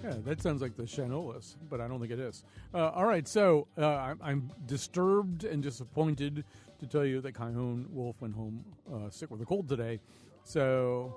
Yeah, that sounds like the Shanolas, but I don't think it is. All right, so I'm disturbed and disappointed to tell you that Kai-Hone Wolf went home sick with a cold today. So,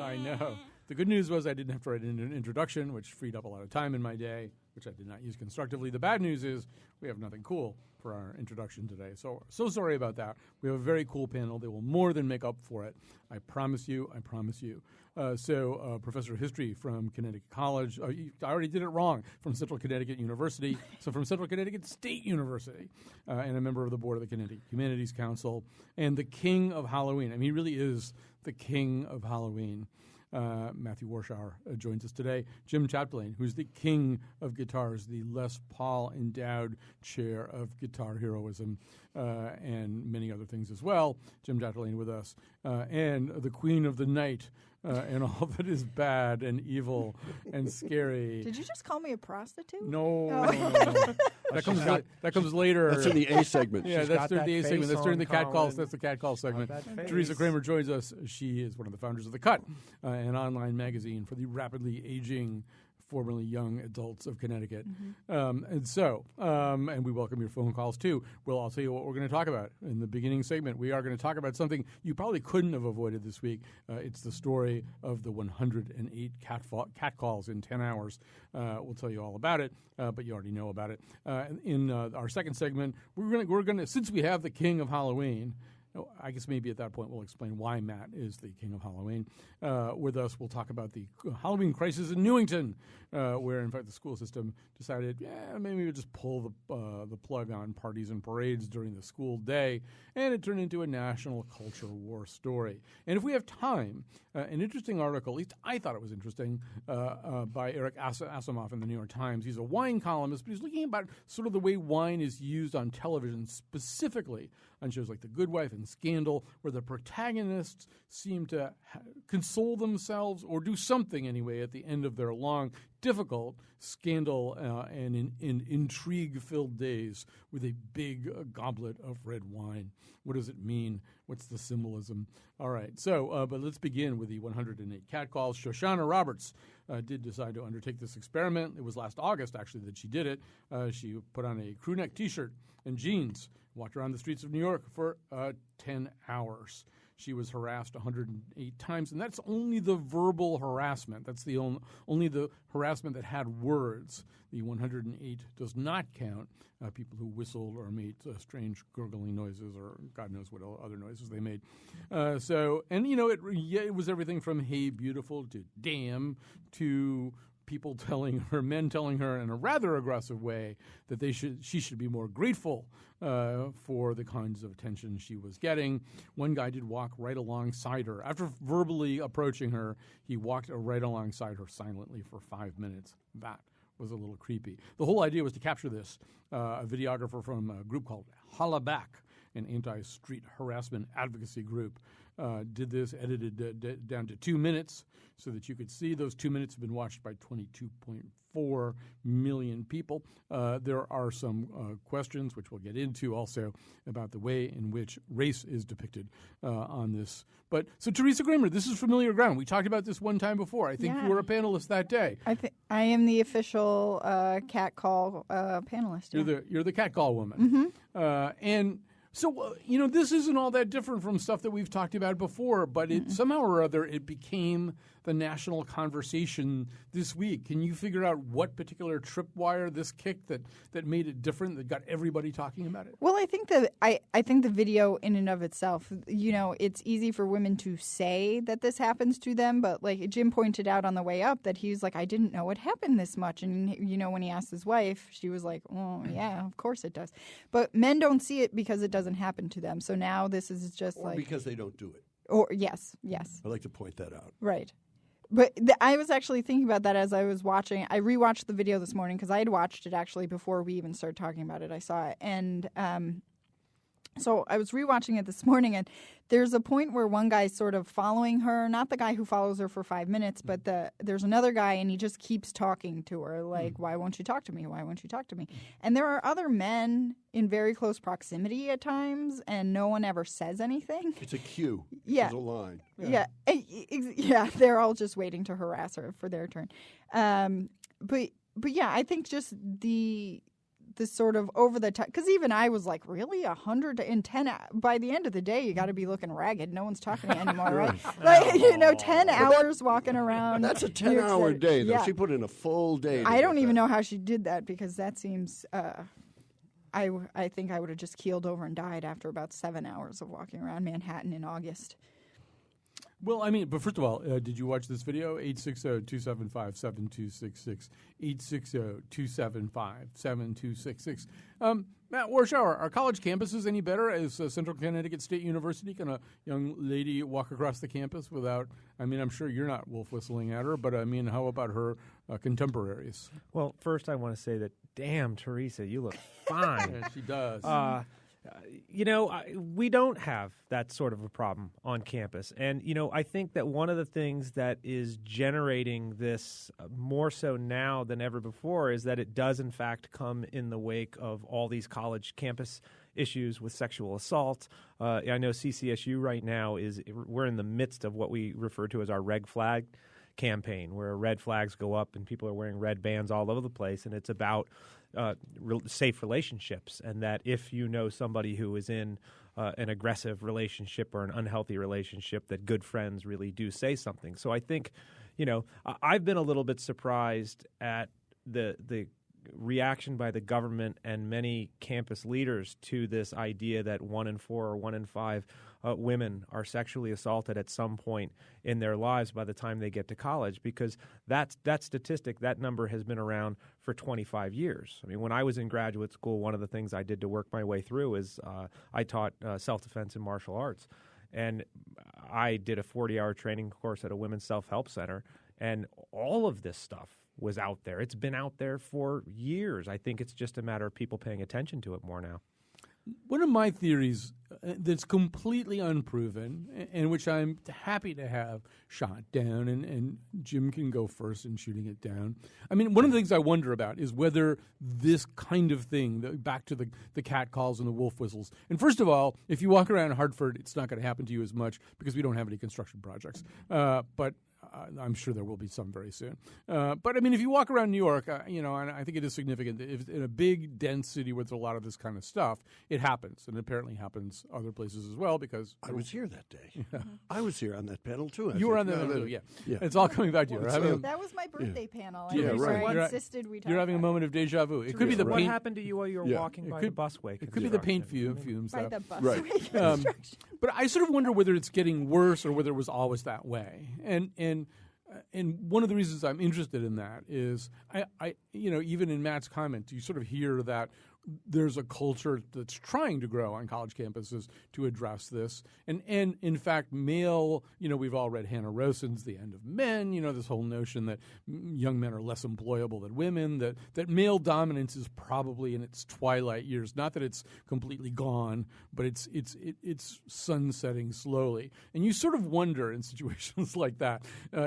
I know. The good news was I didn't have to write an introduction, which freed up a lot of time in my day, which I did not use constructively. The bad news is we have nothing cool for our introduction today. So sorry about that. We have a very cool panel. They will more than make up for it. I promise you. I promise you. Professor of History from Connecticut College. I already did it wrong. From Central Connecticut University. So from Central Connecticut State University. And a member of the board of the Connecticut Humanities Council. And the king of Halloween. I mean, he really is the king of Halloween. Matthew Warshauer joins us today. Jim Chatelain, who's the king of guitars, the Les Paul endowed chair of guitar heroism, and many other things as well. Jim Chatelain with us. And the queen of the night, and all that is bad and evil and scary. Did you just call me a prostitute? No. That comes later. That's in the A segment. Yeah, that's during the A segment. That's during the cat calls. That's the cat call segment. Teresa Kramer joins us. She is one of the founders of The Cut, an online magazine for the rapidly aging, formerly young adults of Connecticut. And we welcome your phone calls too. Well, I'll tell you what we're going to talk about in the beginning segment. We are going to talk about something you probably couldn't have avoided this week. It's the story of the 108 cat calls in 10 hours. We'll tell you all about it, but you already know about it. In our second segment, we're going to since we have the king of Halloween. I guess maybe at that point we'll explain why Matt is the king of Halloween. With us, we'll talk about the Halloween crisis in Newington, where, in fact, the school system decided, maybe we'll just pull the plug on parties and parades during the school day, and it turned into a national culture war story. And if we have time, an interesting article, at least I thought it was interesting, by Eric Asimov in the New York Times. He's a wine columnist, but he's looking about sort of the way wine is used on television, specifically on shows like The Good Wife and Scandal, where the protagonists seem to console themselves or do something anyway at the end of their long, difficult scandal and intrigue-filled days with a big goblet of red wine. What does it mean? What's the symbolism? All right, so but let's begin with the 108 catcalls. Shoshana Roberts did decide to undertake this experiment. It was last August, actually, that she did it. She put on a crew neck T-shirt and jeans, walked around the streets of New York for 10 hours. She was harassed 108 times, and that's only the verbal harassment. That's the only the harassment that had words. The 108 does not count people who whistled or made strange gurgling noises or God knows what other noises they made. It was everything from "Hey, beautiful" to "Damn" to men telling her in a rather aggressive way that she should be more grateful for the kinds of attention she was getting. One guy did walk right alongside her. After verbally approaching her, he walked right alongside her silently for 5 minutes. That was a little creepy. The whole idea was to capture this. A videographer from a group called Holla Back, an anti-street harassment advocacy group, did this, edited down to 2 minutes so that you could see. Those 2 minutes have been watched by 22.4 million people. There are some questions, which we'll get into also, about the way in which race is depicted on this. So Teresa Kramer, this is familiar ground. We talked about this one time before. I think you were a panelist that day. I am the official cat call panelist. Yeah. You're the cat call woman. Mm-hmm. So, this isn't all that different from stuff that we've talked about before, but somehow or other it became the national conversation this week. Can you figure out what particular tripwire this kicked that made it different, that got everybody talking about it? Well, I think I think the video in and of itself, it's easy for women to say that this happens to them, but like Jim pointed out on the way up that he's like, I didn't know it happened this much. And, when he asked his wife, she was like, oh, yeah, of course it does. But men don't see it because it doesn't happen to them. So now this is just because they don't do it. Or yes. I'd like to point that out. Right. But I was actually thinking about that as I was watching. I rewatched the video this morning because I had watched it actually before we even started talking about it. I saw it. And So I was rewatching it this morning, and there's a point where one guy's sort of following her, not the guy who follows her for 5 minutes, but there's another guy, and he just keeps talking to her, like, why won't you talk to me? Why won't you talk to me? And there are other men in very close proximity at times, and no one ever says anything. It's a cue. Yeah. It's a line. Yeah. Yeah, they're all just waiting to harass her for their turn. But yeah, I think just the sort of over the top, because even I was like, really, 110 by the end of the day, you got to be looking ragged. No one's talking to you anymore, right? Like, 10 hours walking around. That's a 10-hour day, though. Yeah. She put in a full day. I don't even know how she did that, because that seems. I think I would have just keeled over and died after about 7 hours of walking around Manhattan in August. Well, I mean, but first of all, did you watch this video? 860-275-7266. 860-275-7266. Matt Warschauer, are college campuses any better? Is Central Connecticut State University, can a young lady walk across the campus without, I mean, I'm sure you're not wolf whistling at her, but I mean, how about her contemporaries? Well, first I want to say that, damn, Teresa, you look fine. Yeah, she does. We don't have that sort of a problem on campus. And, I think that one of the things that is generating this more so now than ever before is that it does, in fact, come in the wake of all these college campus issues with sexual assault. I know CCSU right now we're in the midst of what we refer to as our Red Flag campaign, where red flags go up and people are wearing red bands all over the place, and it's about safe relationships, and that if you know somebody who is in an aggressive relationship or an unhealthy relationship, that good friends really do say something. So I think, I've been a little bit surprised at the reaction by the government and many campus leaders to this idea that 1 in 4 or 1 in 5 women are sexually assaulted at some point in their lives by the time they get to college, because that statistic, that number has been around for 25 years. I mean, when I was in graduate school, one of the things I did to work my way through is I taught self-defense and martial arts. And I did a 40-hour training course at a women's self-help center, and all of this stuff was out there. It's been out there for years. I think it's just a matter of people paying attention to it more now. One of my theories that's completely unproven, and which I'm happy to have shot down, and Jim can go first in shooting it down. I mean, one of the things I wonder about is whether this kind of thing, back to the cat calls and the wolf whistles. And first of all, if you walk around Hartford, it's not going to happen to you as much because we don't have any construction projects. But I'm sure there will be some very soon. But I mean, if you walk around New York, and I think it is significant that if in a big, dense city with a lot of this kind of stuff, it happens, and it apparently happens other places as well. Because I was here that day. I was here on that panel too. You were on that panel too. Yeah. It's all coming back to you. That was my birthday panel. Yeah, right. I insisted we talk You're having a about moment of deja vu. It could be the What paint. happened to you while you were walking by the busway? It could be the paint fumes. by the bus Right. construction. But I sort of wonder whether it's getting worse or whether it was always that way. And one of the reasons I'm interested in that is I even in Matt's comments, you sort of hear that there's a culture that's trying to grow on college campuses to address this. And in fact, male, we've all read Hannah Rosen's The End of Men, this whole notion that young men are less employable than women, that male dominance is probably in its twilight years. Not that it's completely gone, but it's sunsetting slowly. And you sort of wonder in situations like that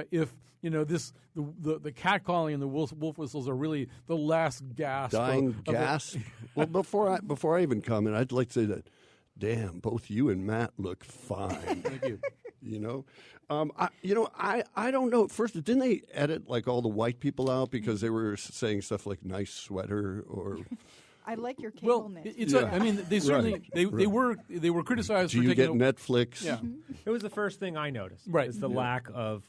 if the catcalling and the wolf whistles are really the last gasp. Dying gasp. Well, before I even comment, I'd like to say that, damn, both you and Matt look fine. Thank you. I don't know. First, didn't they edit like all the white people out because they were saying stuff like "nice sweater" or? I like your cable knit. It's. I mean, they certainly they were criticized Do for you taking get Netflix? Yeah. It was the first thing I noticed. Right. Is the lack of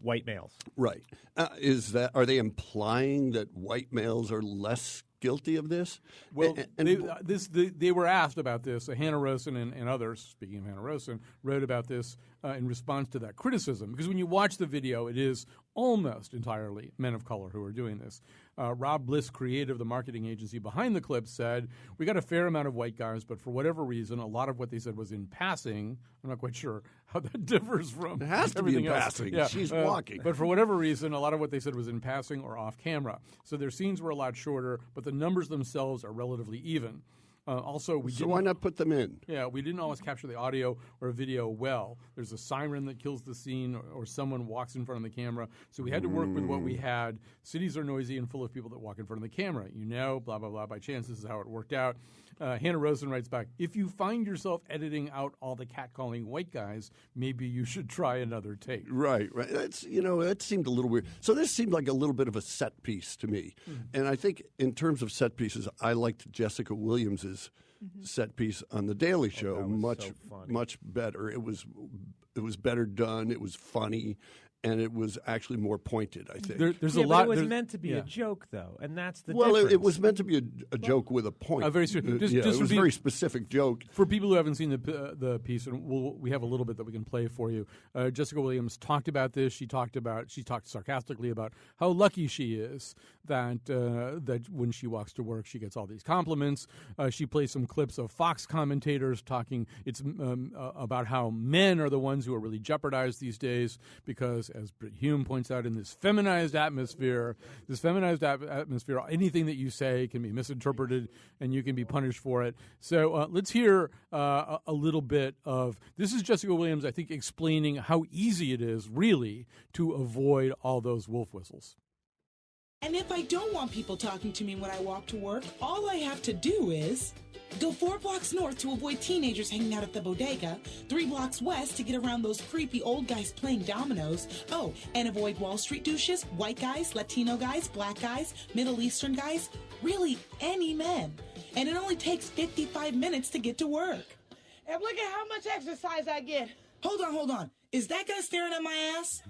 white males. Right. Are they implying that white males are less guilty of this? Well, they were asked about this. Hannah Rosen and others, speaking of Hannah Rosen, wrote about this in response to that criticism. Because when you watch the video, it is almost entirely men of color who are doing this. Rob Bliss, creative, the marketing agency behind the clip, said, we got a fair amount of white guys, but for whatever reason, a lot of what they said was in passing. I'm not quite sure how that differs from It has to everything be in else. passing. Yeah. She's walking. But for whatever reason, a lot of what they said was in passing or off camera. So their scenes were a lot shorter, but the numbers themselves are relatively even. Also, So why not put them in? Yeah, we didn't always capture the audio or video well. There's a siren that kills the scene, or someone walks in front of the camera. So we had to work with what we had. Cities are noisy and full of people that walk in front of the camera. Blah, blah, blah. By chance, this is how it worked out. Hannah Rosen writes back, if you find yourself editing out all the catcalling white guys, maybe you should try another take. Right. That's, that seemed a little weird. So this seemed like a little bit of a set piece to me. And I think in terms of set pieces, I liked Jessica Williams's set piece on The Daily Show much better. It was better done. It was funny. And it was actually more pointed, I think. There's Yeah, a lot. but it was meant to be a joke, though, and that's the Well, difference. it was meant to be a joke with a point. Very serious. It was a very specific joke. For people who haven't seen the piece, and we have a little bit that we can play for you. Jessica Williams talked about this. She talked sarcastically about how lucky she is that when she walks to work, she gets all these compliments. She plays some clips of Fox commentators talking about how men are the ones who are really jeopardized these days because, as Britt Hume points out, in this feminized atmosphere, anything that you say can be misinterpreted and you can be punished for it. So let's hear a little bit of this. Is Jessica Williams, I think, explaining how easy it is, really, to avoid all those wolf whistles. And if I don't want people talking to me when I walk to work, all I have to do is go 4 blocks north to avoid teenagers hanging out at the bodega, 3 blocks west to get around those creepy old guys playing dominoes. Oh, and avoid Wall Street douches, white guys, Latino guys, black guys, Middle Eastern guys, really any men. And it only takes 55 minutes to get to work. And look at how much exercise I get. Hold on. Is that guy staring at my ass?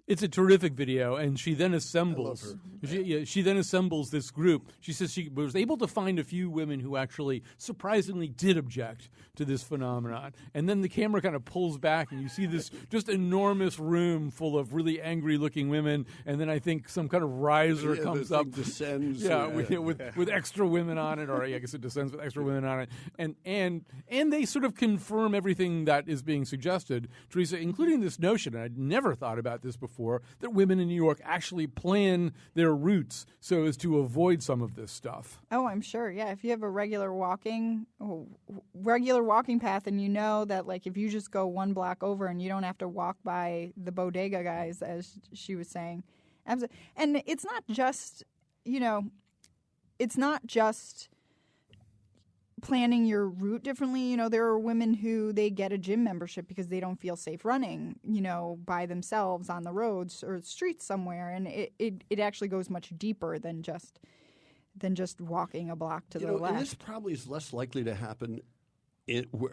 It's a terrific video, and she then assembles. She then assembles this group. She says she was able to find a few women who actually surprisingly did object to this phenomenon. And then the camera kind of pulls back, and you see this just enormous room full of really angry-looking women. And then I think some kind of riser comes up, descends, with extra women on it, or I guess it descends with extra women on it. And they sort of confirm everything that is being suggested, Teresa, including this notion. And I'd never thought about this before. That women in New York actually plan their routes so as to avoid some of this stuff. Oh, I'm sure. Yeah, if you have a regular walking path, and you know that, like, if you just go 1 block over and you don't have to walk by the bodega guys, as she was saying, and it's not just planning your route differently. There are women who they get a gym membership because they don't feel safe running, by themselves on the roads or streets somewhere. And it actually goes much deeper than just walking a block to the left. And this probably is less likely to happen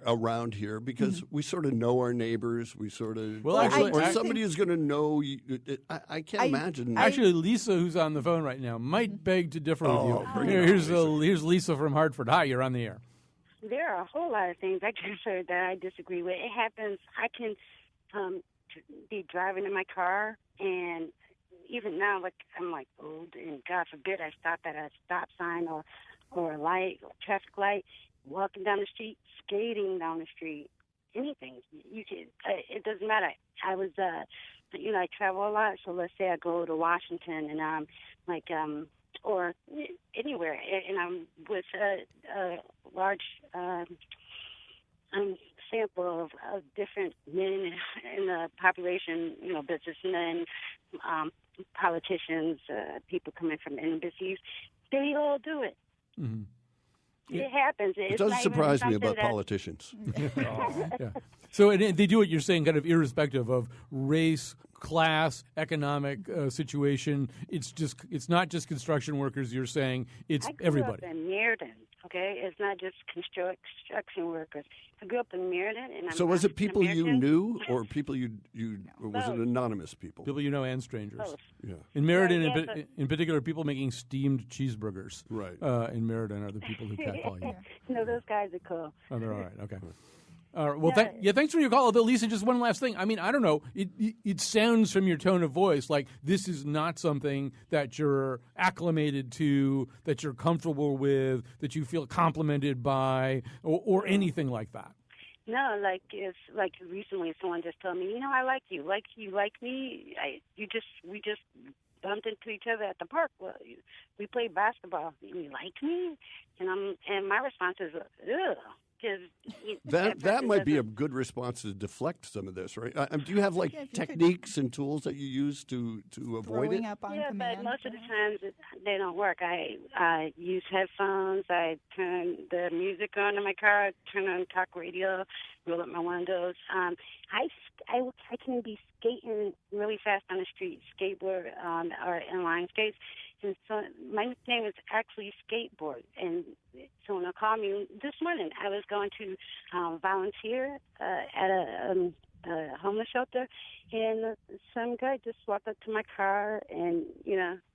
around here because we sort of know our neighbors. We sort of, or somebody is going to know. I can't imagine. Actually, Lisa, who's on the phone right now, might beg to differ with you. Here's Lisa from Hartford. Hi, you're on the air. There are a whole lot of things I just heard that I disagree with. It happens. I can be driving in my car, and even now, I'm like, oh, and God forbid I stop at a stop sign or a light, or traffic light. Walking down the street, skating down the street, anything. You can. It doesn't matter. I was, I travel a lot. So let's say I go to Washington and I'm or anywhere, and I'm with a large sample of different men in the population. Businessmen, politicians, people coming from embassies. They all do it. Mm-hmm. It happens. It doesn't surprise me about politicians. Yeah. So they do what you're saying, kind of irrespective of race, class, economic situation. It's not just construction workers. You're saying it's everybody. I grew up in Meriden. Okay, it's not just construction workers. I grew up in Meriden, and so was it people you knew, or people you or was it anonymous people? People you know and strangers. Both. Yeah. In Meriden, in particular, people making steamed cheeseburgers. Right. In Meriden are the people who catcall you. No, those guys are cool. Oh, they're all right. Okay. All right. Well, thanks for your call. Although, Lisa, just one last thing. I mean, I don't know. It sounds from your tone of voice like this is not something that you're acclimated to, that you're comfortable with, that you feel complimented by, or anything like that. No, it's like recently someone just told me, I like you. Like you like me. We just bumped into each other at the park. Well, we played basketball. You like me? And my response is, ugh. That might be a good response to deflect some of this, right? Do you have techniques and tools that you use to avoid it? Up on yeah, command. but most of the times they don't work. I use headphones. I turn the music on in my car. Turn on talk radio. Roll up my windows. I can be skating really fast on the street, skateboard or inline skates. And so my nickname is actually Skateboard. And so when they called me this morning, I was going to volunteer at a homeless shelter, and some guy just walked up to my car and,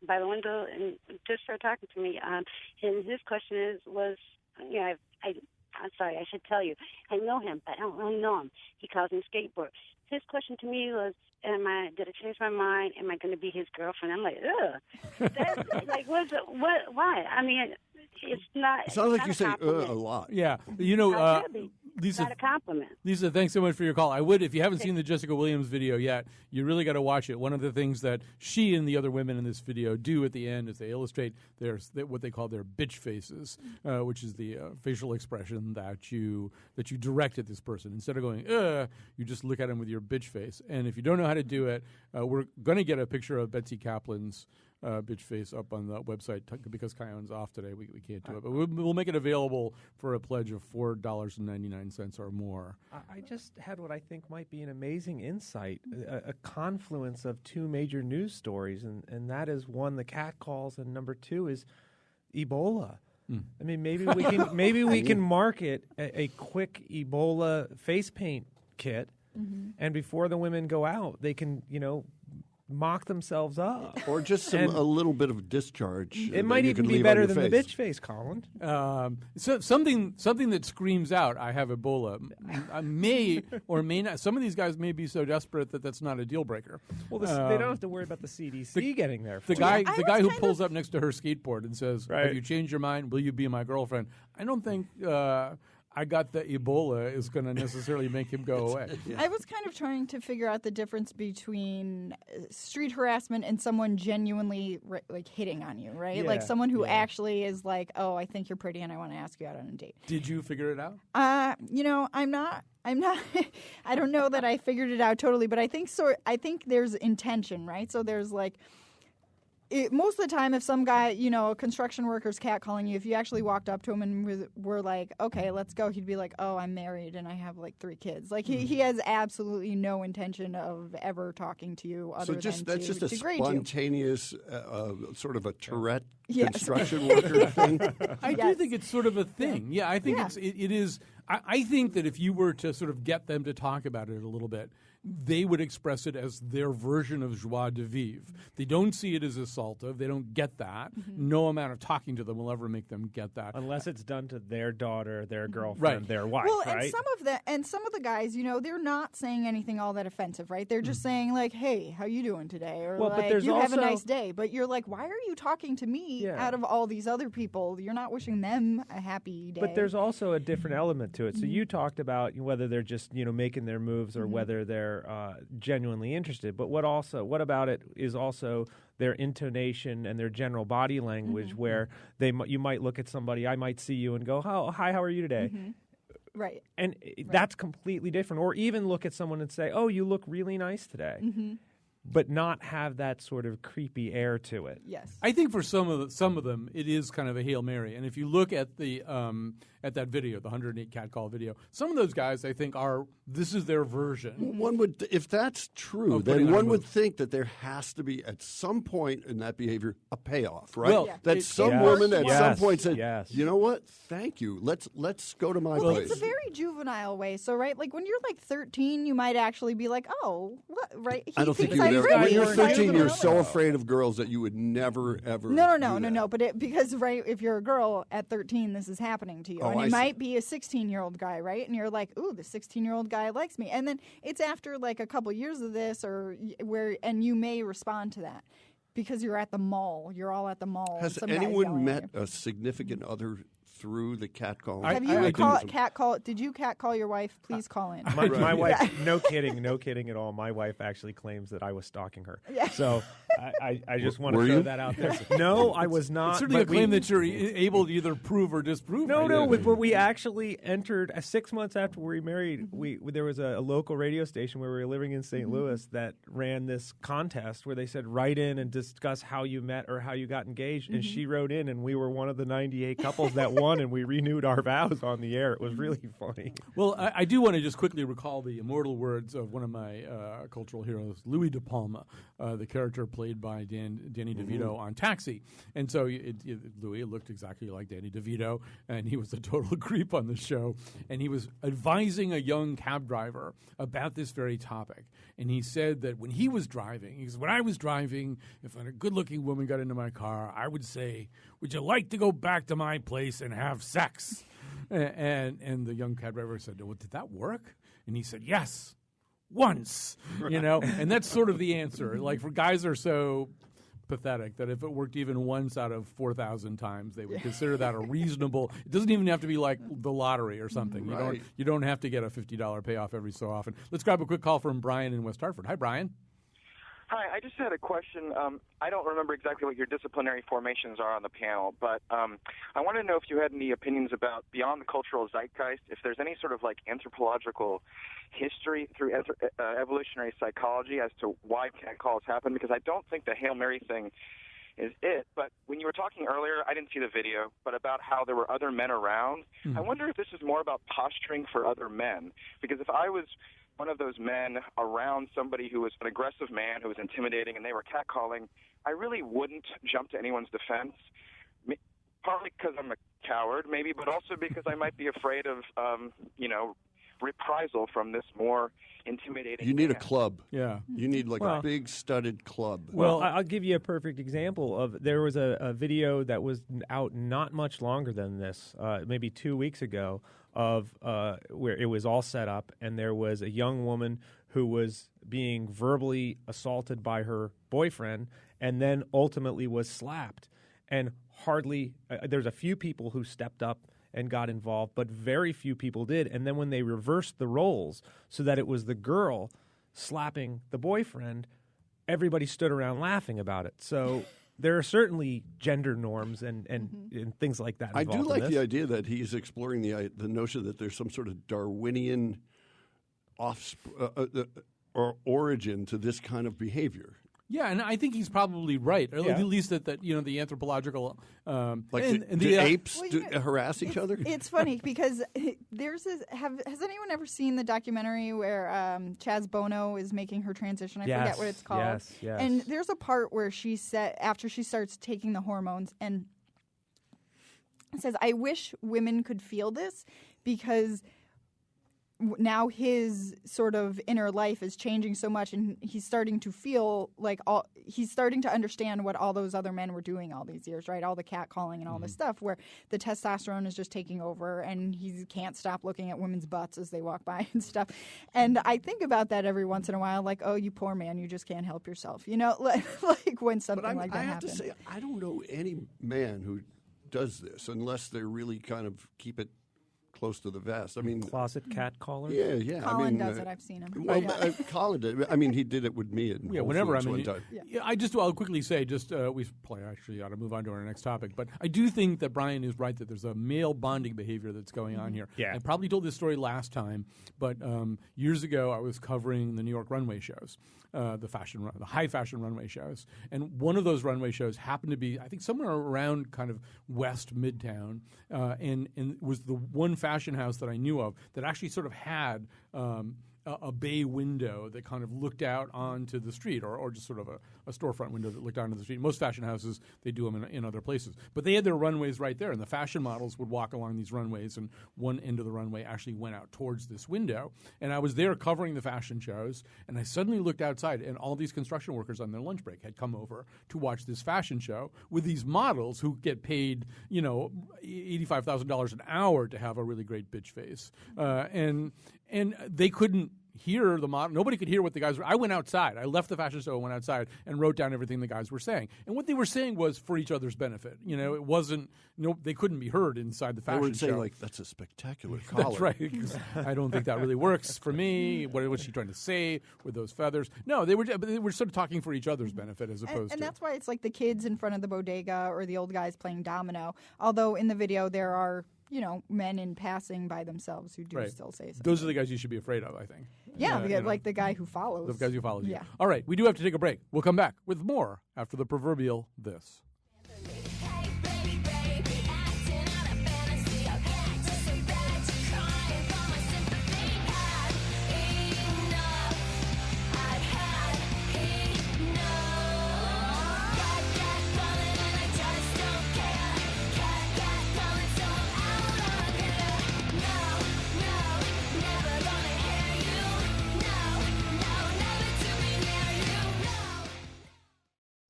by the window and just started talking to me. And his question was, I'm sorry, I should tell you, I know him, but I don't really know him. He calls me Skateboard. His question to me was, did I change my mind? Am I going to be his girlfriend? I'm like, ugh. That's, why? I mean, it's not. It sounds like you say a compliment. lot. Yeah. Lisa, not a compliment. Lisa, thanks so much for your call. I would, if you haven't seen the Jessica Williams video yet, you really got to watch it. One of the things that she and the other women in this video do at the end is they illustrate what they call their bitch faces, which is the facial expression that you direct at this person. Instead of going, you just look at them with your bitch face. And if you don't know how to do it, we're going to get a picture of Betsy Kaplan's bitch face up on the website because Kion's off today. We can't do it, but we'll make it available for a pledge of $4.99 or more. I just had what I think might be an amazing insight, a confluence of two major news stories, and that is one, the catcalls, and number two is Ebola. I mean, maybe we can market a quick Ebola face paint kit, and before the women go out, they can mock themselves up, or just a little bit of discharge. It might even be better than the bitch face, Colin. So something that screams out, "I have Ebola," may or may not. Some of these guys may be so desperate that that's not a deal breaker. Well, they don't have to worry about the CDC getting there. The guy who pulls up next to her skateboard and says, "Have you changed your mind? Will you be my girlfriend?" I don't think. I got the Ebola is going to necessarily make him go away. I was kind of trying to figure out the difference between street harassment and someone genuinely hitting on you, right? Yeah, like someone who actually is like, "Oh, I think you're pretty and I want to ask you out on a date." Did you figure it out? I'm not I don't know that I figured it out totally, but I think there's intention, right? So there's most of the time, if some guy, a construction worker's catcalling you, if you actually walked up to him and were like, "Okay, let's go," he'd be like, "Oh, I'm married and I have 3 kids." He has absolutely no intention of ever talking to you other than to that's just a degrade you. spontaneous sort of a Tourette construction worker thing. I do think it's sort of a thing. Yeah, I think it is. I think that if you were to sort of get them to talk about it a little bit, they would express it as their version of joie de vivre. They don't see it as assaultive. They don't get that. No amount of talking to them will ever make them get that. Unless it's done to their daughter, their girlfriend, their wife, well, right? And some of the guys, they're not saying anything all that offensive, right? They're just saying "Hey, how you doing today?" Or but there's "You have a also nice day." But you're like, "Why are you talking to me out of all these other people? You're not wishing them a happy day." But there's also a different element to it. So you talked about whether they're just making their moves or whether they're genuinely interested. But what about it is also their intonation and their general body language, where you might look at somebody, I might see you and go, "Hi, how are you today?" Right. And that's completely different. Or even look at someone and say, "Oh, you look really nice today." But not have that sort of creepy air to it. Yes. I think for some of them, it is kind of a Hail Mary. And if you look at at that video, the 108 catcall video, some of those guys, I think, this is their version. One would, if that's true, then one would think that there has to be, at some point in that behavior, a payoff, right? Well, that some woman at some point said, "You know what? Thank you. Let's go to my place." It's a very juvenile way. So, right, when you're 13, you might actually be like, "Oh, what?" Right? I don't think you would ever. When you're 13, you're so afraid of girls that you would never, ever. No. But because if you're a girl at 13, this is happening to you. And it might be a 16-year-old guy, right? And you're like, "Ooh, the 16-year-old guy likes me." And then it's after a couple years of this and you may respond to that because you're at the mall. You're all at the mall. Has anyone met a significant other through the catcall? Have you catcall? Did you catcall your wife? Please call in. My wife, no kidding at all. My wife actually claims that I was stalking her. Yeah. So I just want Were to throw you? that out there. No, I was not. It's certainly a but claim that you're able to either prove or disprove. No, but we actually entered 6 months after we were married. There was a local radio station where we were living in St. Louis that ran this contest where they said write in and discuss how you met or how you got engaged. And she wrote in, and we were one of the 98 couples that won, and we renewed our vows on the air. It was really funny. Well, I do want to just quickly recall the immortal words of one of my cultural heroes, Louis De Palma, the character played by Danny DeVito on Taxi. And so Louis looked exactly like Danny DeVito, and he was a total creep on the show. And he was advising a young cab driver about this very topic. And he said that when he was driving, when I was driving, if a good-looking woman got into my car, I would say, "Would you like to go back to my place and have sex?" And the young cab driver said, "Well, did that work?" And he said, "Yes, once." And that's sort of the answer. Like, for guys are so pathetic that if it worked even once out of 4,000 times, they would consider that a reasonable. It doesn't even have to be like the lottery or something. Right. You don't have to get a $50 payoff every so often. Let's grab a quick call from Brian in West Hartford. Hi, Brian. Hi, I just had a question. I don't remember exactly what your disciplinary formations are on the panel, but I want to know if you had any opinions about beyond the cultural zeitgeist, if there's any sort of like anthropological history through evolutionary psychology as to why catcalls happen, because I don't think the Hail Mary thing is it. But when you were talking earlier, I didn't see the video, but about how there were other men around, I wonder if this is more about posturing for other men, because if I was one of those men around somebody who was an aggressive man who was intimidating and they were catcalling, I really wouldn't jump to anyone's defense, partly because I'm a coward maybe, but also because I might be afraid of, reprisal from this more intimidating You need man. a club. Yeah. You need like a big studded club. Well, I'll give you a perfect example of there was a video that was out not much longer than this, maybe 2 weeks ago, of where it was all set up, and there was a young woman who was being verbally assaulted by her boyfriend and then ultimately was slapped. And hardly there's a few people who stepped up and got involved, but very few people did. And then when they reversed the roles so that it was the girl slapping the boyfriend, everybody stood around laughing about it. So there are certainly gender norms and things like that I involved do like in the this. idea that he's exploring the notion that there's some sort of Darwinian or origin to this kind of behavior. Yeah, and I think he's probably right. Or Yeah. at least that the anthropological Like, do apes harass each other? It's funny because has anyone ever seen the documentary where Chaz Bono is making her transition? I forget what it's called. Yes. And there's a part where she said, after she starts taking the hormones, and says, "I wish women could feel this because now his sort of inner life is changing so much, and he's starting to feel like he's starting to understand what all those other men were doing all these years, right? All the catcalling and all this stuff where the testosterone is just taking over and he can't stop looking at women's butts as they walk by and stuff." And I think about that every once in a while, like, oh, you poor man, you just can't help yourself. Like when something like that I have happens. to say, I don't know any man who does this unless they really kind of keep it close to the vest. I mean, Closet cat caller? yeah. Colin does it. I've seen him. Well, Yeah. Colin did. I mean, he did it with me at Whole whenever. Foods I mean, one time. I'll quickly say, we probably actually ought to move on to our next topic, but I do think that Brian is right that there's a male bonding behavior that's going on here. Yeah. I probably told this story last time, but years ago I was covering the New York runway shows, the high fashion runway shows, and one of those runway shows happened to be, I think, somewhere around kind of West Midtown, and it was the one fashion house that I knew of that actually sort of had a bay window that kind of looked out onto the street, or just sort of a storefront window that looked out onto the street. Most fashion houses, they do them in other places. But they had their runways right there, and the fashion models would walk along these runways, and one end of the runway actually went out towards this window. And I was there covering the fashion shows, and I suddenly looked outside, and all these construction workers on their lunch break had come over to watch this fashion show with these models who get paid, $85,000 an hour to have a really great bitch face. And they couldn't hear nobody could hear what the guys were. I went outside. I left the fashion show and went outside and wrote down everything the guys were saying. And what they were saying was for each other's benefit. It wasn't. They couldn't be heard inside the fashion show. They would say like, "That's a spectacular collar." That's right. I don't think that really works for me. What was she trying to say with those feathers? No, they were sort of talking for each other's benefit as opposed to. And that's why it's like the kids in front of the bodega or the old guys playing domino. Although in the video there are, men in passing by themselves who do still say something. Those are the guys you should be afraid of, I think. Yeah, like the guy who follows. The guys who follows you. Yeah. All right, we do have to take a break. We'll come back with more after the proverbial this.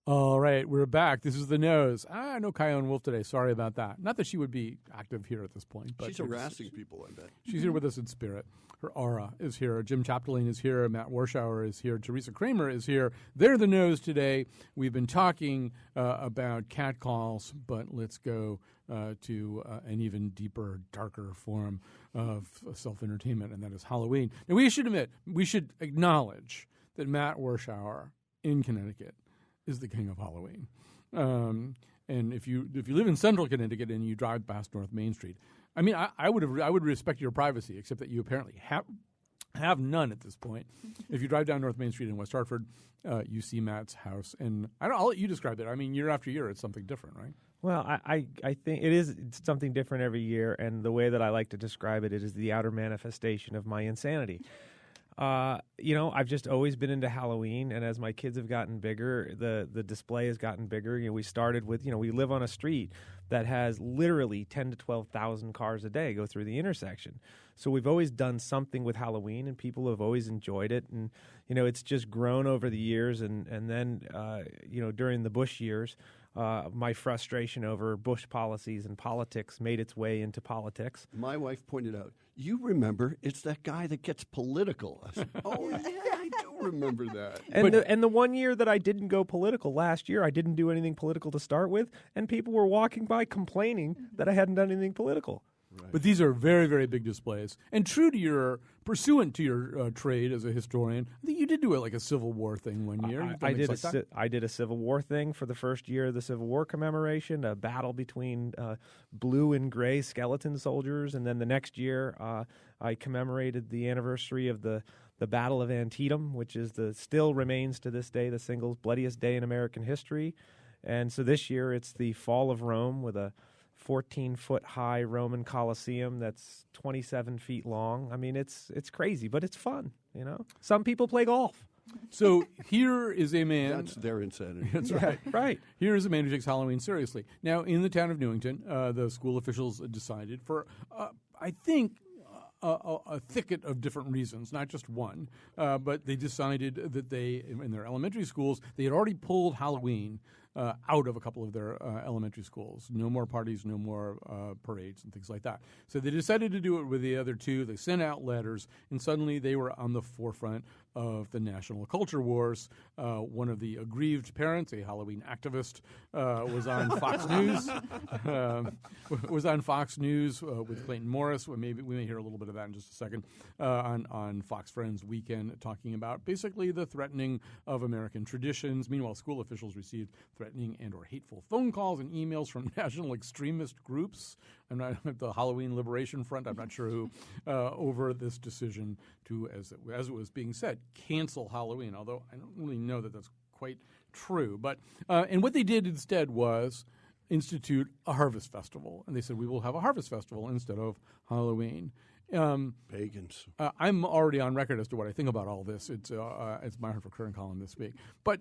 All right, we're back. This is The Nose. No Kyone Wolf today. Sorry about that. Not that she would be active here at this point. But she's harassing people, I bet. She's here with us in spirit. Her aura is here. Jim Chapdelaine is here. Matt Warshauer is here. Teresa Kramer is here. They're The Nose today. We've been talking about catcalls, but let's go to an even deeper, darker form of self-entertainment, and that is Halloween. Now, we should acknowledge that Matt Warshauer in Connecticut is the king of Halloween. And if you live in central Connecticut and you drive past North Main Street, I mean, I would respect your privacy, except that you apparently have none at this point. If you drive down North Main Street in West Hartford, you see Matt's house, and I'll let you describe it. I mean, year after year, it's something different, right? Well, I think it's something different every year, and the way that I like to describe it is the outer manifestation of my insanity. I've just always been into Halloween, and as my kids have gotten bigger, the display has gotten bigger. We started with, we live on a street that has literally 10 to 12,000 cars a day go through the intersection. So we've always done something with Halloween, and people have always enjoyed it. And, it's just grown over the years. And then, during the Bush years, my frustration over Bush policies and politics made its way into politics. My wife pointed out, you remember, it's that guy that gets political. I said, oh, yeah, I do remember that. And the 1 year that I didn't go political last year, I didn't do anything political to start with, and people were walking by complaining that I hadn't done anything political. Right. But these are very, very big displays. And pursuant to your trade as a historian, I think you did do like a Civil War thing one year. I did a Civil War thing for the first year of the Civil War commemoration, a battle between blue and gray skeleton soldiers. And then the next year, I commemorated the anniversary of the Battle of Antietam, which still remains to this day the single bloodiest day in American history. And so this year, it's the fall of Rome with a 14-foot-high Roman Colosseum that's 27 feet long. I mean, it's crazy, but it's fun, Some people play golf. So here is a man... That's their insanity. That's right. Right. Here is a man who takes Halloween seriously. Now, in the town of Newington, the school officials decided for, I think, a thicket of different reasons, not just one, but they decided that in their elementary schools, they had already pulled Halloween out of a couple of their elementary schools. No more parties, no more parades and things like that. So they decided to do it with the other two. They sent out letters, and suddenly they were on the forefront of the national culture wars. One of the aggrieved parents, a Halloween activist, was on Fox News. Was on Fox News with Clayton Morris. We may hear a little bit of that in just a second. On Fox Friends Weekend, talking about basically the threatening of American traditions. Meanwhile, school officials received threatening and or hateful phone calls and emails from national extremist groups. I'm not the Halloween Liberation Front. I'm not sure who over this decision to, as it was being said, cancel Halloween. Although I don't really know that that's quite true. But and what they did instead was institute a harvest festival, and they said we will have a harvest festival instead of Halloween. Pagans. I'm already on record as to what I think about all this. It's my Hartford Courant column this week, but.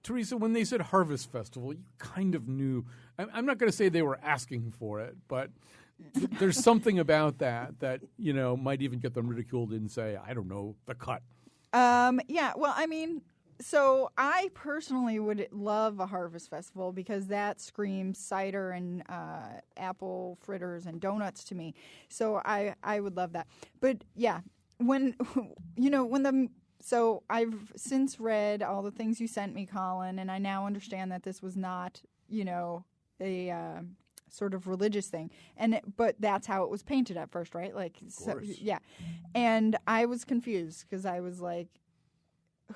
Teresa, when they said Harvest Festival, you kind of knew. I'm not going to say they were asking for it, but there's something about that might even get them ridiculed and say, I don't know, the cut. Yeah, well, I mean, so I personally would love a Harvest Festival because that screams cider and apple fritters and donuts to me. So I would love that. But yeah. So I've since read all the things you sent me, Colin, and I now understand that this was not, a sort of religious thing. But that's how it was painted at first, right? Like, yeah. And I was confused because I was like,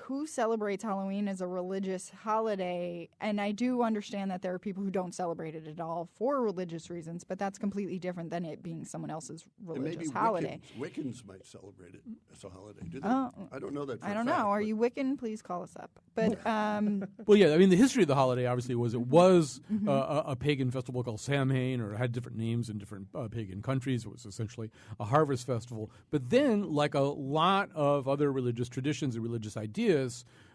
who celebrates Halloween as a religious holiday? And I do understand that there are people who don't celebrate it at all for religious reasons, but that's completely different than it being someone else's religious holiday. Wiccans might celebrate it as a holiday, do they? I don't know that for I don't a fact, know. Are you Wiccan? Please call us up. But well, yeah, I mean, the history of the holiday obviously was a pagan festival called Samhain, or it had different names in different pagan countries. It was essentially a harvest festival. But then, like a lot of other religious traditions and religious ideas,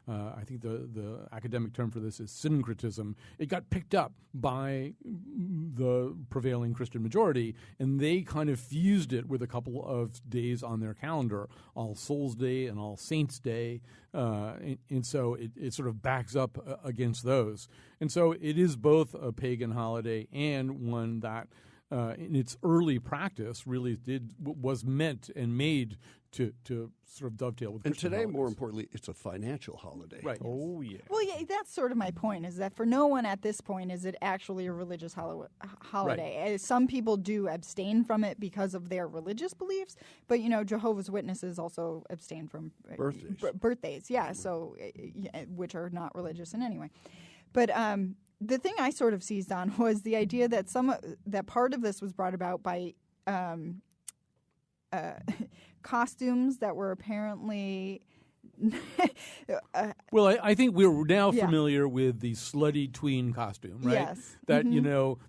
I think the academic term for this is syncretism. It got picked up by the prevailing Christian majority, and they kind of fused it with a couple of days on their calendar, All Souls Day and All Saints Day, and so it sort of backs up against those. And so it is both a pagan holiday and one that in its early practice really was meant and made to sort of dovetail with Christian today, holidays. more importantly, it's a financial holiday. Right. Oh, yeah. Well, yeah, that's sort of my point, is that for no one at this point is it actually a religious holiday. Right. Some people do abstain from it because of their religious beliefs, but, Jehovah's Witnesses also abstain from birthdays, yeah, so which are not religious in any way. But the thing I sort of seized on was the idea that that part of this was brought about by costumes that were apparently well, I think we're now familiar with the slutty tween costume, right? Yes. That,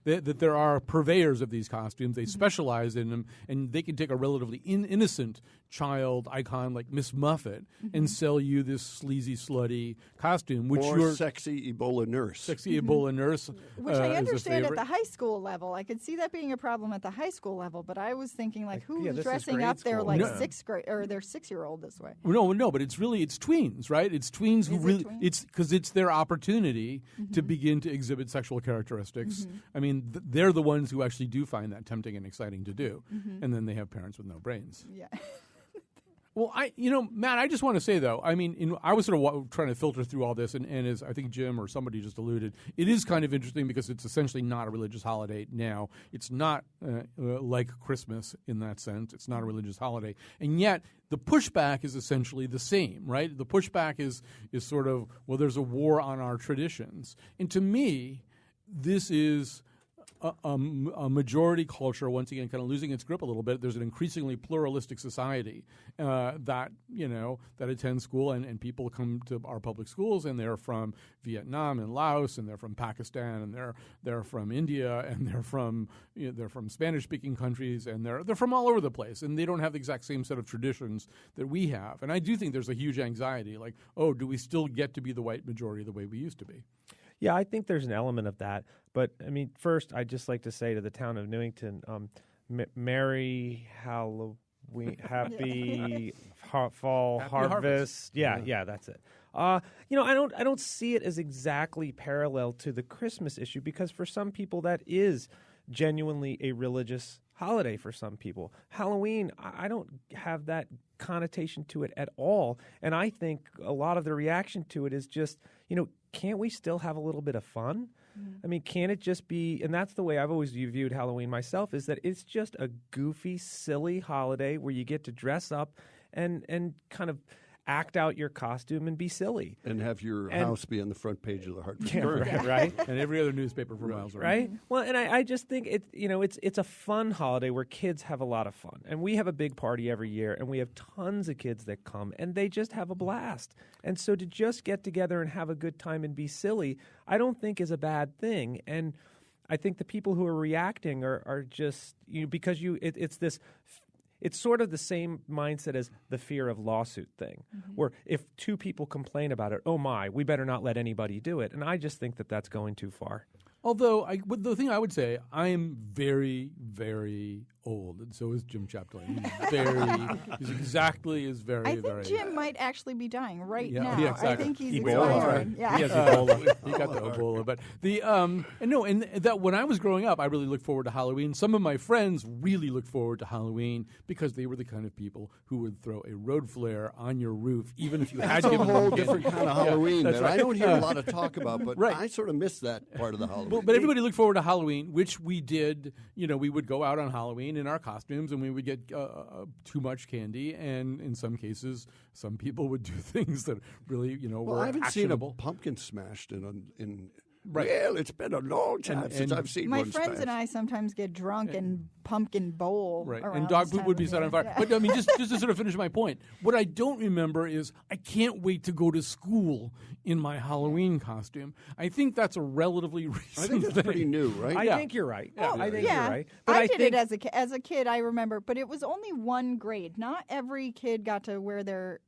that there are purveyors of these costumes. They specialize in them, and they can take a relatively innocent child icon like Miss Muffet and sell you this sleazy, slutty costume, which or sexy Ebola nurse. Sexy Ebola nurse. Which I understand at the high school level. I could see that being a problem at the high school level, but I was thinking, who's dressing up their sixth grade or their 6-year-old this way? No, but it's tweens, right? It's tweens who really it's because it's their opportunity to begin to exhibit sexual characteristics. I mean, they're the ones who actually do find that tempting and exciting to do, and then they have parents with no brains. Yeah. Well, Matt, I just want to say, though, I mean, I was sort of trying to filter through all this, and as I think Jim or somebody just alluded, it is kind of interesting because it's essentially not a religious holiday now. It's not like Christmas in that sense. It's not a religious holiday. And yet the pushback is essentially the same, right? The pushback is sort of, well, there's a war on our traditions. And to me, this is a majority culture, once again, kind of losing its grip a little bit. There's an increasingly pluralistic society that attends school, and people come to our public schools, and they're from Vietnam and Laos, and they're from Pakistan, and they're from India, and they're from Spanish-speaking countries, and they're from all over the place, and they don't have the exact same set of traditions that we have. And I do think there's a huge anxiety, like, oh, do we still get to be the white majority the way we used to be? Yeah, I think there's an element of that. But, I mean, first, I'd just like to say to the town of Newington, Merry Halloween, happy fall harvest. Yeah, that's it. I don't see it as exactly parallel to the Christmas issue, because for some people that is genuinely a religious holiday for some people. Halloween, I don't have that connotation to it at all. And I think a lot of the reaction to it is just, can't we still have a little bit of fun? I mean, can it just be, and that's the way I've always viewed Halloween myself, is that it's just a goofy, silly holiday where you get to dress up and kind of act out your costume and be silly. And have your house be on the front page of the Hartford Courant. Right? And every other newspaper for miles around. Right? Well, and I just think it's a fun holiday where kids have a lot of fun. And we have a big party every year, and we have tons of kids that come, and they just have a blast. And so to just get together and have a good time and be silly, I don't think is a bad thing. And I think the people who are reacting are just, because it's this... It's sort of the same mindset as the fear of lawsuit thing, where if two people complain about it, oh my, we better not let anybody do it. And I just think that that's going too far. Although, the thing I would say, I am very, very old, and so is Jim Chamberlain. He's exactly as very, I think very. Jim might actually be dying right Yeah, now. yeah, exactly. I think he's Ebola. expiring. Yeah. He has Ebola. He got the Ebola, but and that when I was growing up, I really looked forward to Halloween. Some of my friends really looked forward to Halloween because they were the kind of people who would throw a road flare on your roof, even if you had That's a given them whole candy. different kind of Halloween that's that right. I don't hear a lot of talk about, but Right. I sort of miss that part of the Halloween. But everybody looked forward to Halloween, which we did. We would go out on Halloween in our costumes, and we would get too much candy. And in some cases, some people would do things that really, Well, were I haven't actionable. seen a pumpkin smashed in Right. Well, it's been a long time And- since and I've seen My one friends smashed. and I sometimes get drunk and pumpkin bowl. Right, around and dog this poop time would of be set year. on fire. Yeah. But I mean, just to sort of finish my point, what I don't remember is I can't wait to go to school in my Halloween costume. I think that's a relatively recent I think that's thing. pretty new, right? I Yeah. think you're right. Yeah. I think Yeah, you're right. But I did think it as a kid. I remember, but it was only one grade. Not every kid got to wear their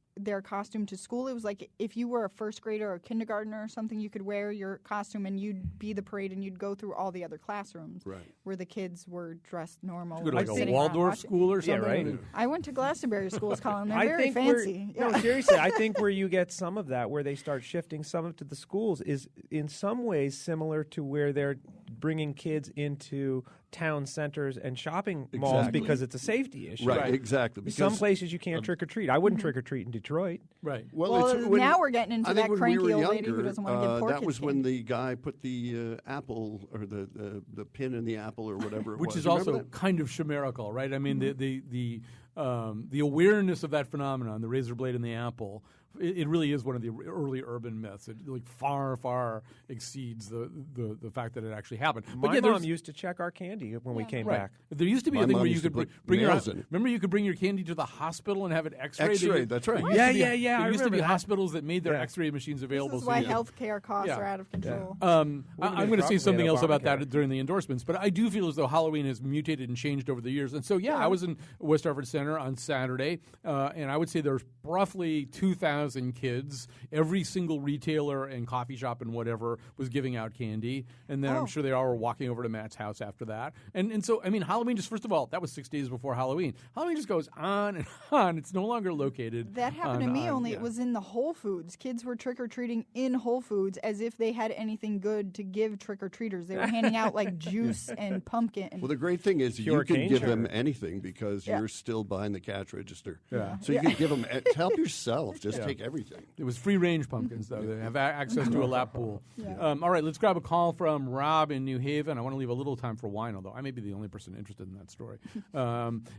costume to school. It was like if you were a first grader or a kindergartner or something, you could wear your costume and you'd be the parade and you'd go through all the other classrooms Right. where the kids were dressed normal. Go to like a sitting around Waldorf watching. school or Yeah, something. right. I went to Glastonbury schools, Colin. They're I very think fancy. No, Yeah. seriously, I think where you get some of that, where they start shifting some of to the schools, is in some ways similar to where they're bringing kids into town centers and shopping malls Exactly. because it's a safety issue. Right, exactly. Some because- places you can't trick or treat. I wouldn't trick or treat in Detroit. Right. Well, it's when- now we're getting into I think that when cranky we were old lady who younger, doesn't want to give poor that kids was when candy. the guy put the apple or the pin in the apple or whatever it Which was. is Remember also that? kind of chimerical, right? I mean, Mm-hmm. the awareness of that phenomenon, the razor blade and the apple, it really is one of the early urban myths. It like far exceeds the fact that it actually happened. But My yeah, mom there's- used to check our candy when we came Right. back. There used to be My a thing mom where you used to could put bring your nails in it. remember you could bring your candy to the hospital and have it X-rayed. X-rayed, that's right. There used Yeah, to be- yeah, yeah, There I used to be remember that. hospitals that made their Yeah. X-ray machines available. This is so why you- healthcare costs Yeah. are out of control. Would've I'm been going to say probably something an else about Obamacare. that during the endorsements, but I do feel as though Halloween has mutated and changed over the years. And so, I was in West Hartford Center on Saturday, and I would say there's roughly 2,000 kids. Every single retailer and coffee shop and whatever was giving out candy, and then I'm Oh. sure they all were walking over to Matt's house after that. And so, I mean, Halloween just, first of all, that was 6 days before Halloween. Halloween just goes on and on. It's no longer located. That happened to me, only yeah. it was in the Whole Foods. Kids were trick-or-treating in Whole Foods as if they had anything good to give trick-or-treaters. They were handing out like juice and pumpkin. Well, the great thing is Pure you can cane give sugar. them anything because Yeah. you're still behind the cash register. Yeah. So you can give them to help yourself. Just Yeah. take everything. It was free-range pumpkins, though. They have access to a lap pool. All right, let's grab a call from Rob in New Haven. I want to leave a little time for wine, although I may be the only person interested in that story.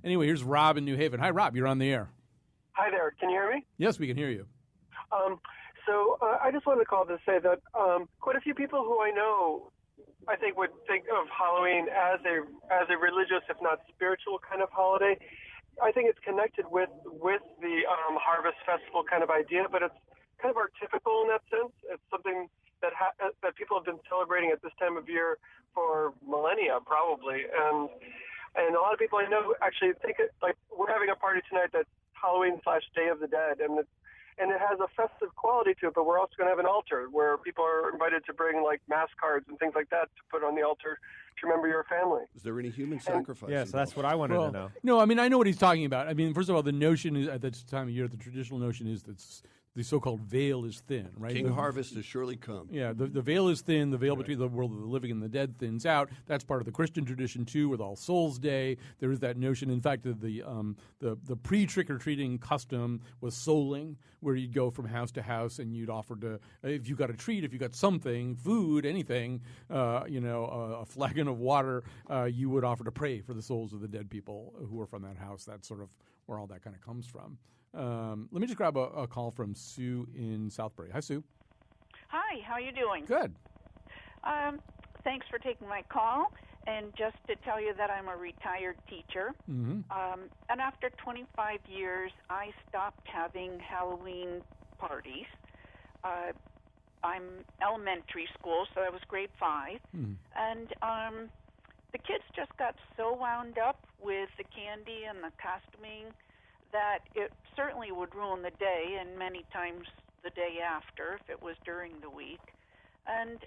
Anyway, here's Rob in New Haven. Hi, Rob. You're on the air. Hi there. Can you hear me? Yes, we can hear you. I just wanted to call to say that quite a few people who I know, I think, would think of Halloween as a religious, if not spiritual, kind of holiday. I think it's connected with the Harvest Festival kind of idea, but it's kind of artificial in that sense. It's something that people have been celebrating at this time of year for millennia, probably, and a lot of people I know actually think it like we're having a party tonight that's Halloween/Day of the Dead, and it has a festive quality to it, but we're also going to have an altar where people are invited to bring like mass cards and things like that to put on the altar to remember your family. Is there any human sacrifice? Yeah, so that's what I wanted to know. No, I mean, I know what he's talking about. I mean, first of all, the notion is, at this time of year, the traditional notion is that the so-called veil is thin, right? King Harvest has surely come. Yeah, the veil is thin. The veil between the world of the living and the dead thins out. That's part of the Christian tradition too, with All Souls Day. There is that notion. In fact, the pre-trick or treating custom was souling, where you'd go from house to house and you'd offer to, if you got a treat, if you got something, food, anything, a flagon of water, you would offer to pray for the souls of the dead people who were from that house. That's sort of where all that kind of comes from. Let me just grab a call from Sue in Southbury. Hi, Sue. Hi, how are you doing? Good. Thanks for taking my call. And just to tell you that I'm a retired teacher. Mm-hmm. And after 25 years, I stopped having Halloween parties. I'm elementary school, so I was grade 5. And the kids just got so wound up with the candy and the costuming that it certainly would ruin the day, and many times the day after if it was during the week. And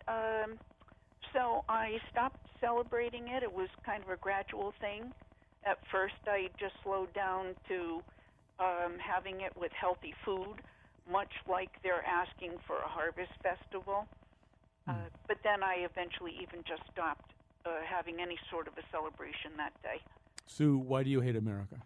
so I stopped celebrating it. It was kind of a gradual thing. At first, I just slowed down to having it with healthy food, much like they're asking for a harvest festival. But then I eventually even just stopped having any sort of a celebration that day. Sue, why do you hate America?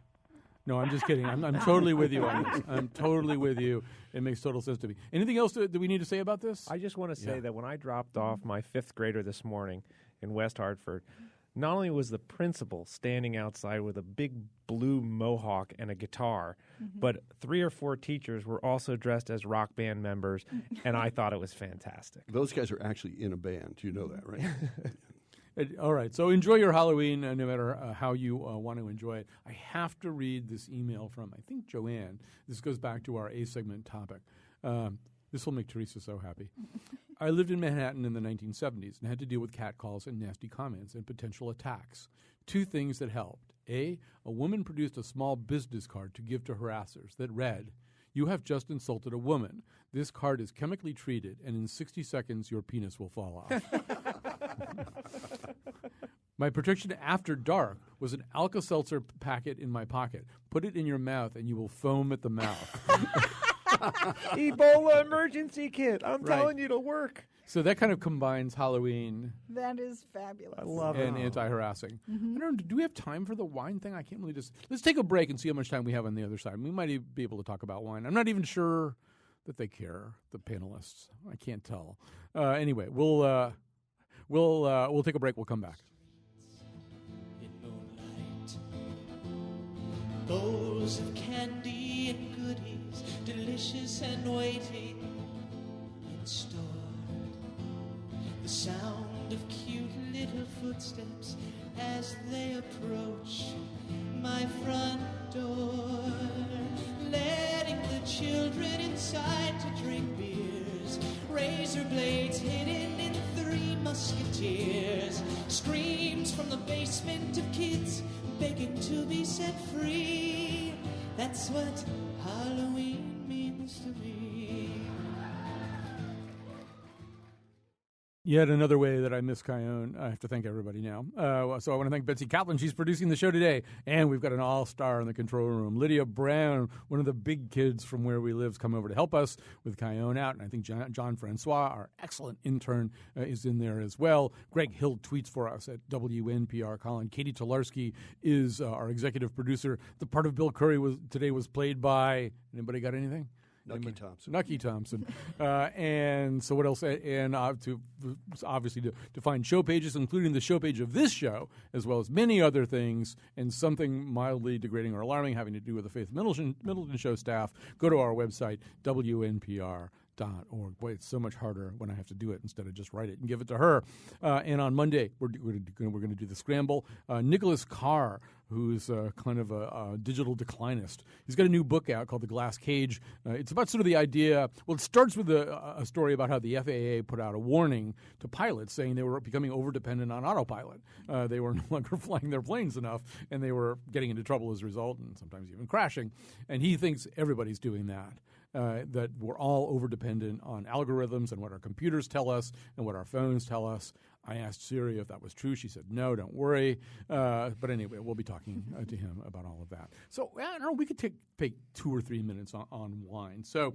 No, I'm just kidding. I'm totally with you on this. I'm totally with you. It makes total sense to me. Anything else that we need to say about this? I just want to say that when I dropped off my fifth grader this morning in West Hartford, not only was the principal standing outside with a big blue mohawk and a guitar, but 3 or 4 teachers were also dressed as rock band members, and I thought it was fantastic. Those guys are actually in a band. You know that, right? All right, so enjoy your Halloween no matter how you want to enjoy it. I have to read this email from, I think, Joanne. This goes back to our A-segment topic. This will make Teresa so happy. I lived in Manhattan in the 1970s and had to deal with catcalls and nasty comments and potential attacks. 2 things that helped. A woman produced a small business card to give to harassers that read, "You have just insulted a woman. This card is chemically treated, and in 60 seconds your penis will fall off." My protection after dark was an Alka-Seltzer packet in my pocket. Put it in your mouth and you will foam at the mouth. Ebola emergency kit. I'm Right. telling you, it'll work. So that kind of combines Halloween That is fabulous. I love and it. anti-harassing. I don't know, do we have time for the wine thing? I can't really just... Let's take a break and see how much time we have on the other side. We might be able to talk about wine. I'm not even sure that they care, the panelists. I can't tell. Anyway, we'll take a break. We'll come back. Bowls of candy and goodies, delicious and waiting in store. The sound of cute little footsteps as they approach my front door. Letting the children inside to drink beers, razor blades hidden in 3 musketeers, screams from the basement of kids begging to be set free. That's what Halloween means to me. Yet another way that I miss Kyone. I have to thank everybody now. So I want to thank Betsy Kaplan. She's producing the show today. And we've got an all-star in the control room. Lydia Brown, one of the big kids from where we live, come over to help us with Kyone out. And I think John Francois, our excellent intern, is in there as well. Greg Hill tweets for us at WNPR Colin. Katie Tolarski is our executive producer. The part of Bill Curry today was played by... Anybody got anything? Nucky Thompson. And so what else? And obviously to find show pages, including the show page of this show, as well as many other things, and something mildly degrading or alarming having to do with the Faith Middleton Show staff, go to our website, WNPR.org. Boy, it's so much harder when I have to do it instead of just write it and give it to her. And on Monday, we're going to do the Scramble. Nicholas Carr, who's kind of a digital declinist, he's got a new book out called The Glass Cage. It's about sort of the idea. Well, it starts with a story about how the FAA put out a warning to pilots saying they were becoming over-dependent on autopilot. They were no longer flying their planes enough, and they were getting into trouble as a result, and sometimes even crashing. And he thinks everybody's doing that. That we're all over-dependent on algorithms and what our computers tell us and what our phones tell us. I asked Siri if that was true. She said, no, don't worry. But anyway, we'll be talking to him about all of that. So I don't know, we could take 2 or 3 minutes on wine. So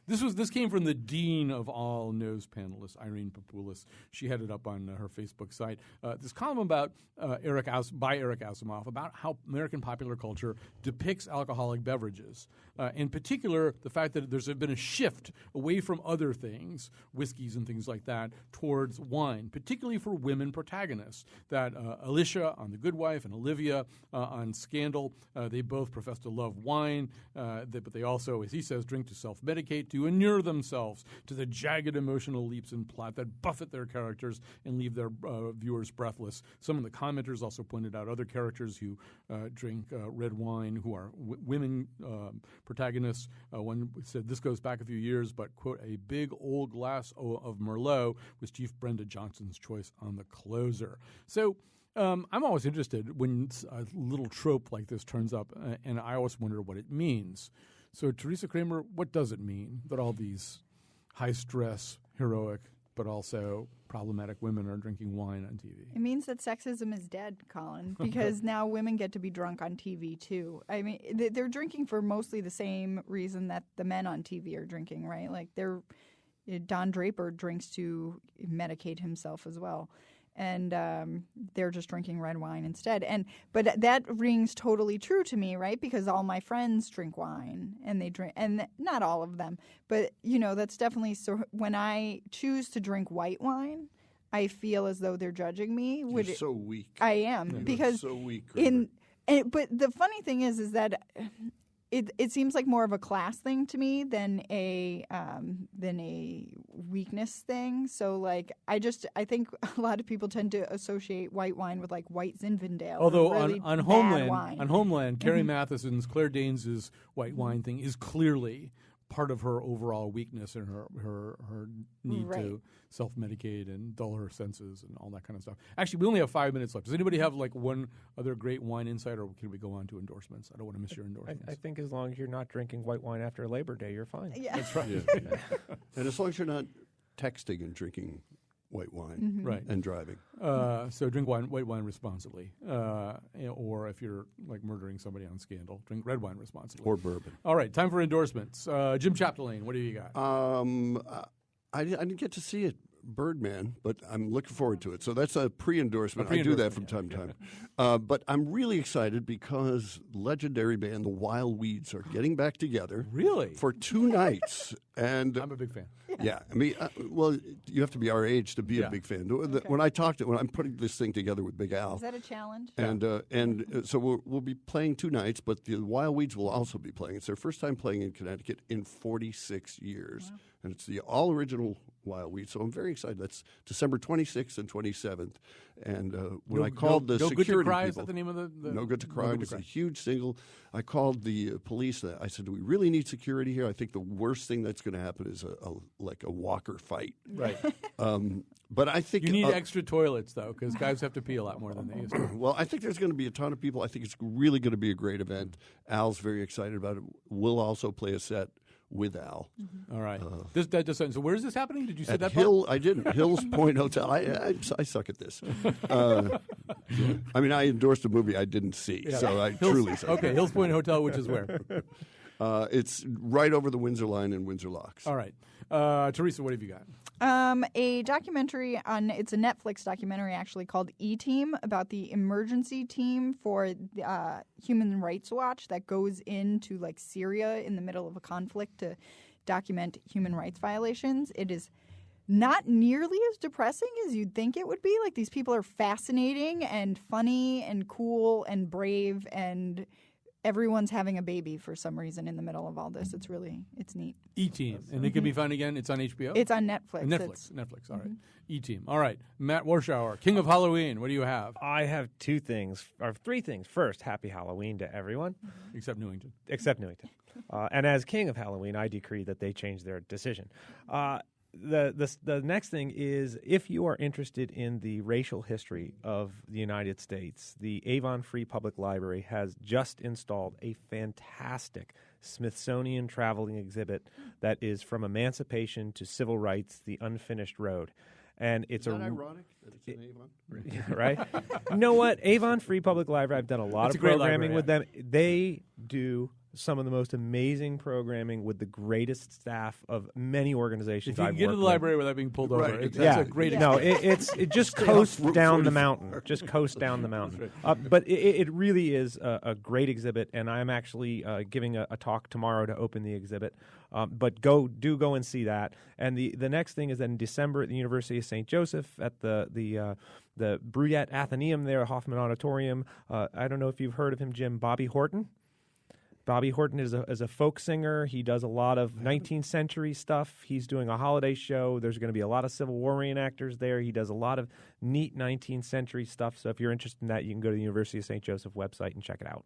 this came from the dean of all nose panelists, Irene Papoulis. She had it up on her Facebook site. This column about by Eric Asimov about how American popular culture depicts alcoholic beverages. In particular, the fact that there's been a shift away from other things, whiskeys and things like that, towards wine, particularly for women protagonists. That Alicia on The Good Wife and Olivia on Scandal, they both profess to love wine, but they also, as he says, drink to self-medicate, to inure themselves to the jagged emotional leaps in plot that buffet their characters and leave their viewers breathless. Some of the commenters also pointed out other characters who drink red wine, who are women protagonists. One said, this goes back a few years, but, quote, a big old glass of Merlot was Chief Brenda Johnson's choice on the closer. So I'm always interested when a little trope like this turns up, and I always wonder what it means. So, Teresa Kramer, what does it mean that all these high-stress, heroic but also problematic women are drinking wine on TV. It means that sexism is dead, Colin, because now women get to be drunk on TV too. I mean, they're drinking for mostly the same reason that the men on TV are drinking, right? Like Don Draper drinks to medicate himself as well. And they're just drinking red wine instead. But that rings totally true to me, right? Because all my friends drink wine, and they drink, and not all of them, but that's definitely so. When I choose to drink white wine, I feel as though they're judging me. You're so weak. I am because so weak. But the funny thing is that. It seems like more of a class thing to me than a weakness thing. So like I think a lot of people tend to associate white wine with like white Zinfandel. Although really on Homeland, Carrie Matheson's, Claire Danes' white wine thing is clearly part of her overall weakness and her need to self-medicate and dull her senses and all that kind of stuff. Actually, we only have 5 minutes left. Does anybody have like one other great wine insight, or can we go on to endorsements? I don't want to miss your endorsements. I think as long as you're not drinking white wine after Labor Day, you're fine. Yeah. That's right. Yeah. And as long as you're not texting and drinking white wine right, and driving. So drink white wine responsibly. Or if you're like murdering somebody on Scandal, drink red wine responsibly. Or bourbon. All right, time for endorsements. Jim Chapdelaine, what do you got? I didn't get to see it, Birdman, but I'm looking forward to it. So that's a pre-endorsement. I do that from time to time. But I'm really excited because legendary band The Wild Weeds are getting back together. Really? For 2 nights. And I'm a big fan. Yeah. I mean, well, you have to be our age to be a big fan. Okay. When I'm putting this thing together with Big Al. Is that a challenge? And so we'll be playing 2 nights, but the Wild Weeds will also be playing. It's their first time playing in Connecticut in 46 years. Wow. And it's the all-original Wild Weeds. So I'm very excited. That's December 26th and 27th. And when I called the security Good to Cry, people, is that the name of the No Good to Cry was a huge single. I called the police. I said, do we really need security here? I think the worst thing that's going to happen is a Walker fight. Right. But I think you need extra toilets, though, because guys have to pee a lot more than they used to. Well, I think there's going to be a ton of people. I think it's really going to be a great event. Al's very excited about it. We'll also play a set with Al. All right. So where is this happening? Did you say that Hill? I didn't. Hills Point Hotel. I suck at this. I mean, I endorsed a movie I didn't see, so I truly suck. Okay, Hills Point Hotel, which is where? It's right over the Windsor line in Windsor Locks. All right. Teresa, what have you got? A documentary it's a Netflix documentary actually called E-Team about the emergency team for Human Rights Watch that goes into like Syria in the middle of a conflict to document human rights violations. It is not nearly as depressing as you'd think it would be. Like these people are fascinating and funny and cool and brave, and everyone's having a baby for some reason in the middle of all this. It's neat. E-Team. And it can be found again. It's on HBO? It's on Netflix. Netflix. All right. E-Team. All right. Matt Warschauer, King of Halloween. What do you have? I have 3 things. First, happy Halloween to everyone. Except Newington. And as King of Halloween, I decree that they change their decision. The next thing is, if you are interested in the racial history of the United States, the Avon Free Public Library has just installed a fantastic Smithsonian traveling exhibit that is from emancipation to civil rights, the unfinished road. And it's ironic that it's in Avon? Right? You know what? Avon Free Public Library, I've done a lot of programming with them. They do some of the most amazing programming with the greatest staff of many organizations. If you can get to the library without being pulled over, that's a great experience. No, it just coast down the mountain. Just coast down the mountain. But it really is a great exhibit, and I'm actually giving a talk tomorrow to open the exhibit. But go and see that. And the next thing is that in December at the University of St. Joseph at the Bruyette Athenaeum there, Hoffman Auditorium. I don't know if you've heard of him, Jim. Bobby Horton. Bobby Horton is a folk singer. He does a lot of 19th century stuff. He's doing a holiday show. There's going to be a lot of Civil War reenactors there. He does a lot of neat 19th century stuff. So if you're interested in that, you can go to the University of St. Joseph website and check it out.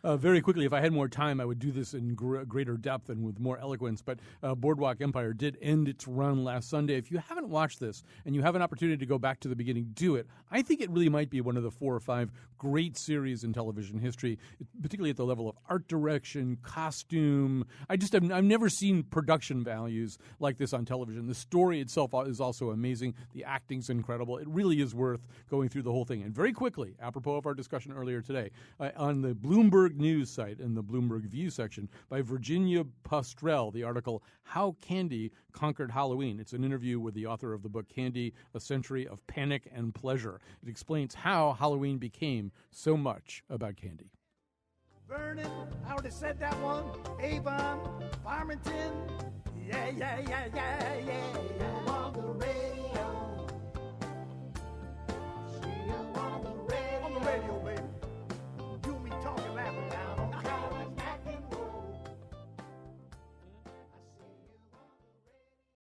Very quickly, if I had more time, I would do this in greater depth and with more eloquence. But Boardwalk Empire did end its run last Sunday. If you haven't watched this and you have an opportunity to go back to the beginning, do it. I think it really might be one of the 4 or 5 great series in television history, particularly at the level of art direction, costume. I've never seen production values like this on television. The story itself is also amazing. The acting's incredible. It really is worth going through the whole thing. And very quickly, apropos of our discussion earlier today, on the Bloomberg News site in the Bloomberg View section by Virginia Postrel, the article How Candy Conquered Halloween. It's an interview with the author of the book Candy, A Century of Panic and Pleasure. It explains how Halloween became so much about candy. Vernon, I already said that one. Avon, Farmington, yeah.